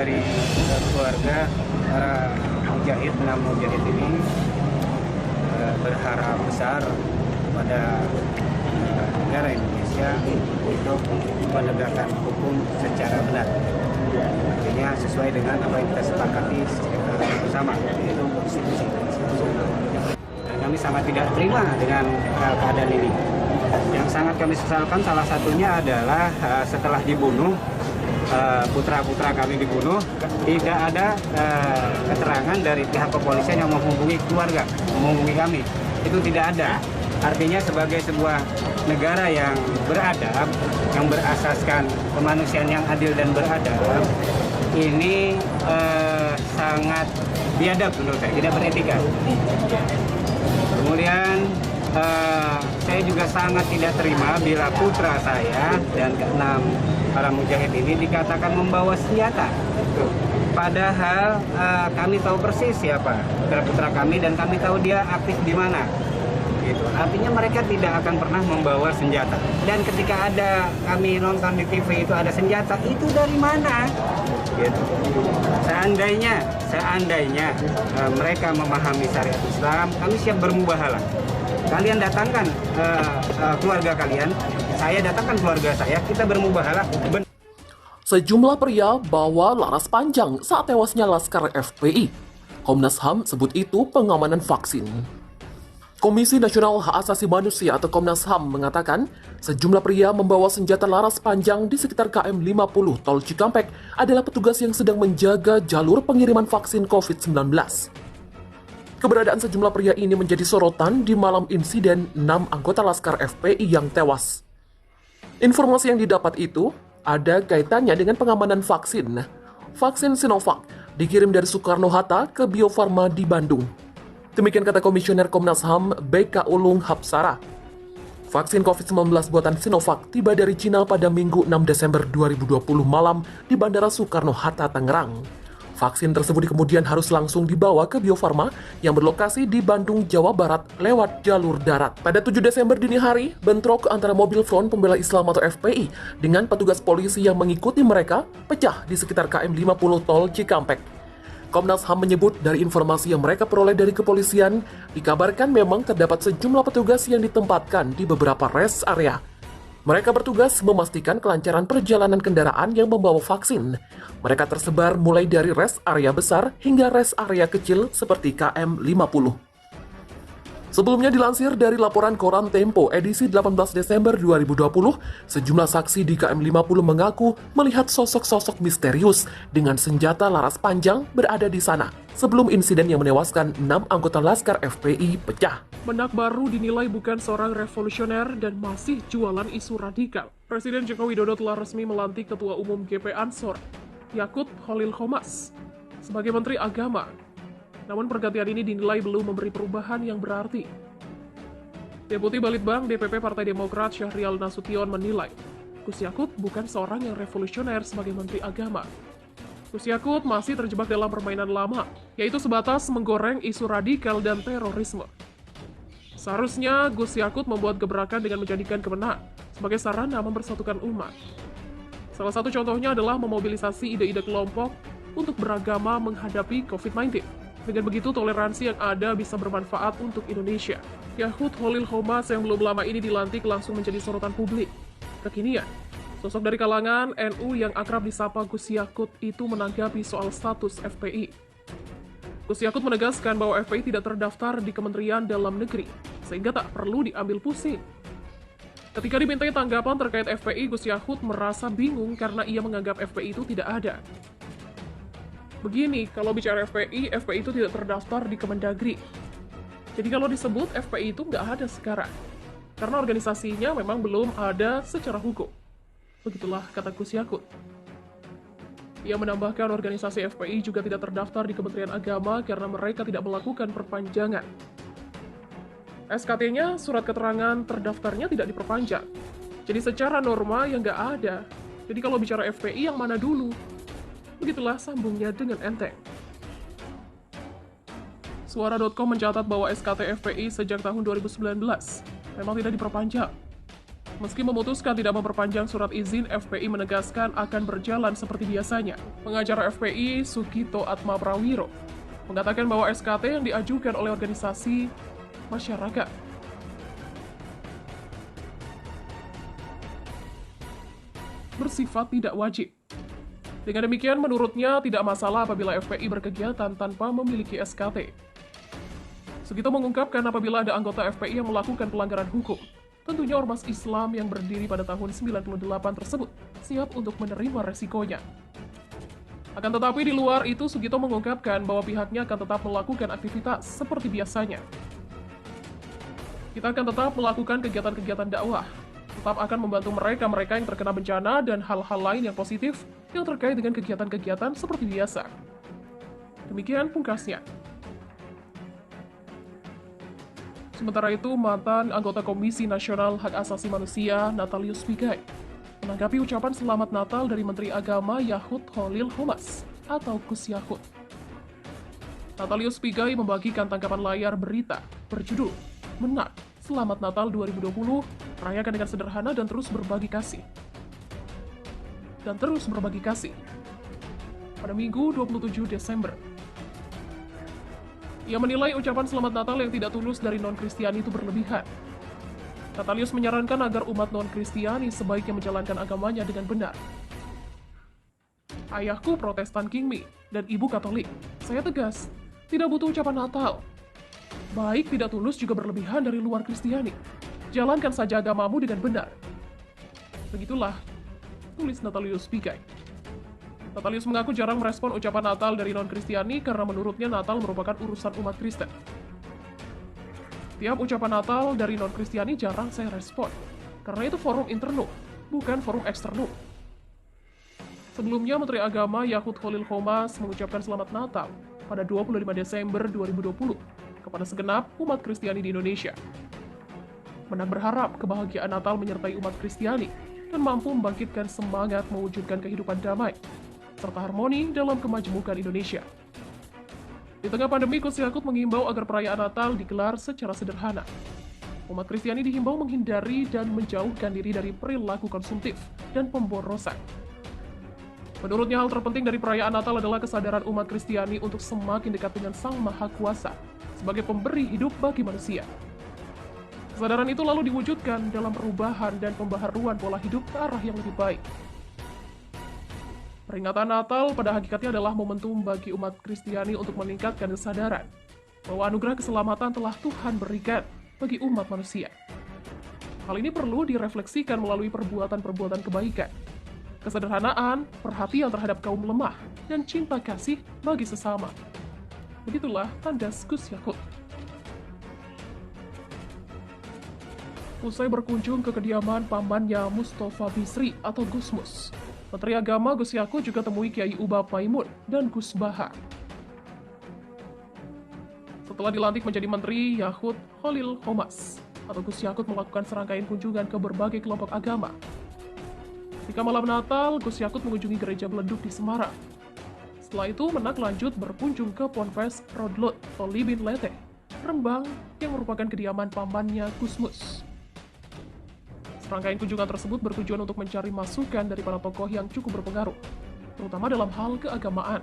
dari keluarga para mujahid, 6 mujahid ini berharap besar pada negara Indonesia untuk menegakkan hukum secara benar. Artinya sesuai dengan apa yang kita sepakati bersama, yaitu konstitusi. Dan kami sangat tidak terima dengan keadaan ini. Yang sangat kami sesalkan salah satunya adalah setelah dibunuh, putra-putra kami dibunuh, tidak ada keterangan dari pihak kepolisian yang menghubungi keluarga, menghubungi kami. Itu tidak ada. Artinya sebagai sebuah negara yang beradab, yang berasaskan kemanusiaan yang adil dan beradab, ini sangat biadab menurut saya, tidak beretika. Kemudian saya juga sangat tidak terima bila putra saya dan keenam para mujahid ini dikatakan membawa senjata. Padahal kami tahu persis siapa putra-putra kami dan kami tahu dia aktif di mana. Gitu. Artinya mereka tidak akan pernah membawa senjata. Dan ketika ada kami nonton di TV itu ada senjata, itu dari mana? Gitu. Seandainya mereka memahami syariat Islam, kami siap bermubahalah. Kalian datangkan keluarga kalian, saya datangkan keluarga saya, kita bermubahalah. Sejumlah pria bawa laras panjang saat tewasnya Laskar FPI. Komnas HAM sebut itu pengamanan vaksin. Komisi Nasional Hak Asasi Manusia atau Komnas HAM mengatakan sejumlah pria membawa senjata laras panjang di sekitar KM 50 Tol Cikampek adalah petugas yang sedang menjaga jalur pengiriman vaksin COVID-19. Keberadaan sejumlah pria ini menjadi sorotan di malam insiden 6 anggota Laskar FPI yang tewas. Informasi yang didapat itu ada kaitannya dengan pengamanan vaksin. Vaksin Sinovac dikirim dari Soekarno-Hatta ke Bio Farma di Bandung. Demikian kata Komisioner Komnas HAM BK Ulung Hapsara. Vaksin COVID-19 buatan Sinovac tiba dari Cina pada Minggu 6 Desember 2020 malam di Bandara Soekarno-Hatta, Tangerang. Vaksin tersebut kemudian harus langsung dibawa ke Bio Farma yang berlokasi di Bandung, Jawa Barat lewat jalur darat. Pada 7 Desember dini hari, bentrok antara mobil Front Pembela Islam atau FPI dengan petugas polisi yang mengikuti mereka pecah di sekitar KM 50 Tol Cikampek. Komnas HAM menyebut dari informasi yang mereka peroleh dari kepolisian, dikabarkan memang terdapat sejumlah petugas yang ditempatkan di beberapa rest area. Mereka bertugas memastikan kelancaran perjalanan kendaraan yang membawa vaksin. Mereka tersebar mulai dari rest area besar hingga rest area kecil seperti KM 50. Sebelumnya dilansir dari laporan koran Tempo edisi 18 Desember 2020, sejumlah saksi di KM 50 mengaku melihat sosok-sosok misterius dengan senjata laras panjang berada di sana sebelum insiden yang menewaskan 6 anggota Laskar FPI pecah. Menak baru dinilai bukan seorang revolusioner dan masih jualan isu radikal. Presiden Joko Widodo telah resmi melantik Ketua Umum GP Ansor, Yakut Khalil Qomas, sebagai Menteri Agama. Namun pergantian ini dinilai belum memberi perubahan yang berarti. Deputi Balitbang DPP Partai Demokrat Syahrial Nasution menilai, Gus Yakut bukan seorang yang revolusioner sebagai Menteri Agama. Gus Yakut masih terjebak dalam permainan lama, yaitu sebatas menggoreng isu radikal dan terorisme. Seharusnya Gus Yakut membuat gebrakan dengan menjadikan Kemenak sebagai sarana mempersatukan umat. Salah satu contohnya adalah memobilisasi ide-ide kelompok untuk beragama menghadapi COVID-19. Dengan begitu, toleransi yang ada bisa bermanfaat untuk Indonesia. Yakut Khalil Qomas yang belum lama ini dilantik langsung menjadi sorotan publik. Kekinian, sosok dari kalangan NU yang akrab disapa Gus Yakut itu menanggapi soal status FPI. Gus Yakut menegaskan bahwa FPI tidak terdaftar di Kementerian Dalam Negeri, sehingga tak perlu diambil pusing. Ketika dimintai tanggapan terkait FPI, Gus Yakut merasa bingung karena ia menganggap FPI itu tidak ada. Begini, kalau bicara FPI itu tidak terdaftar di Kemendagri. Jadi kalau disebut FPI itu nggak ada sekarang. Karena organisasinya memang belum ada secara hukum. Begitulah kata Gus Yakut. Ia menambahkan organisasi FPI juga tidak terdaftar di Kementerian Agama karena mereka tidak melakukan perpanjangan. SKT-nya, surat keterangan terdaftarnya tidak diperpanjang. Jadi secara norma yang nggak ada. Jadi kalau bicara FPI yang mana dulu? Begitulah sambungnya dengan enteng. Suara.com mencatat bahwa SKT FPI sejak tahun 2019 memang tidak diperpanjang. Meski memutuskan tidak memperpanjang surat izin, FPI menegaskan akan berjalan seperti biasanya. Pengacara FPI, Sugito Atma Prawiro, mengatakan bahwa SKT yang diajukan oleh organisasi masyarakat bersifat tidak wajib. Dengan demikian, menurutnya tidak masalah apabila FPI berkegiatan tanpa memiliki SKT. Sugito mengungkapkan apabila ada anggota FPI yang melakukan pelanggaran hukum, tentunya ormas Islam yang berdiri pada tahun 98 tersebut siap untuk menerima resikonya. Akan tetapi di luar itu, Sugito mengungkapkan bahwa pihaknya akan tetap melakukan aktivitas seperti biasanya. Kita akan tetap melakukan kegiatan-kegiatan dakwah, tetap akan membantu mereka-mereka yang terkena bencana dan hal-hal lain yang positif yang terkait dengan kegiatan-kegiatan seperti biasa. Demikian pungkasnya. Sementara itu, mantan anggota Komisi Nasional Hak Asasi Manusia, Natalius Pigai, menanggapi ucapan Selamat Natal dari Menteri Agama Yakut Khalil Qomas atau Gus Yakut. Natalius Pigai membagikan tangkapan layar berita berjudul Menak, Selamat Natal 2020, rayakan dengan sederhana dan terus berbagi kasih. Pada Minggu 27 Desember. Ia menilai ucapan Selamat Natal yang tidak tulus dari non-Kristiani itu berlebihan. Natalius menyarankan agar umat non-Kristiani sebaiknya menjalankan agamanya dengan benar. Ayahku Protestan Kingmi dan ibu Katolik. Saya tegas, tidak butuh ucapan Natal. Baik tidak tulus juga berlebihan dari luar Kristiani. Jalankan saja agamamu dengan benar. Begitulah, tulis Natalius Pigai. Natalius mengaku jarang merespon ucapan Natal dari non-Kristiani karena menurutnya Natal merupakan urusan umat Kristen. Tiap ucapan Natal dari non-Kristiani jarang saya respon, karena itu forum interno, bukan forum eksterno. Sebelumnya, Menteri Agama Yakut Khalil Qomas mengucapkan Selamat Natal pada 25 Desember 2020 kepada segenap umat Kristiani di Indonesia. Menak berharap kebahagiaan Natal menyertai umat Kristiani dan mampu membangkitkan semangat mewujudkan kehidupan damai serta harmoni dalam kemajemukan Indonesia. Di tengah pandemi, Gus Yakut mengimbau agar perayaan Natal digelar secara sederhana. Umat Kristiani dihimbau menghindari dan menjauhkan diri dari perilaku konsumtif dan pemborosan. Menurutnya, hal terpenting dari perayaan Natal adalah kesadaran umat Kristiani untuk semakin dekat dengan Sang Maha Kuasa sebagai pemberi hidup bagi manusia. Kesadaran itu lalu diwujudkan dalam perubahan dan pembaharuan pola hidup ke arah yang lebih baik. Peringatan Natal pada hakikatnya adalah momentum bagi umat Kristiani untuk meningkatkan kesadaran bahwa anugerah keselamatan telah Tuhan berikan bagi umat manusia. Hal ini perlu direfleksikan melalui perbuatan-perbuatan kebaikan, kesederhanaan, perhatian terhadap kaum lemah, dan cinta kasih bagi sesama. Begitulah tandas Gus Yakut. Usai berkunjung ke kediaman pamannya Mustafa Bisri atau Gusmus, Menteri Agama Gus Yakut juga temui Kiai Uba Maimun dan Gus Baha. Setelah dilantik menjadi Menteri, Yakut Khalil Qomas atau Gus Yakut melakukan serangkaian kunjungan ke berbagai kelompok agama. Ketika malam Natal, Gus Yakut mengunjungi gereja Beleduk di Semarang. Setelah itu, Menak lanjut berkunjung ke Ponpes Rodlot Toli bin Lete, Rembang, yang merupakan kediaman pamannya Gusmus. Serangkaian kunjungan tersebut bertujuan untuk mencari masukan dari para tokoh yang cukup berpengaruh, terutama dalam hal keagamaan.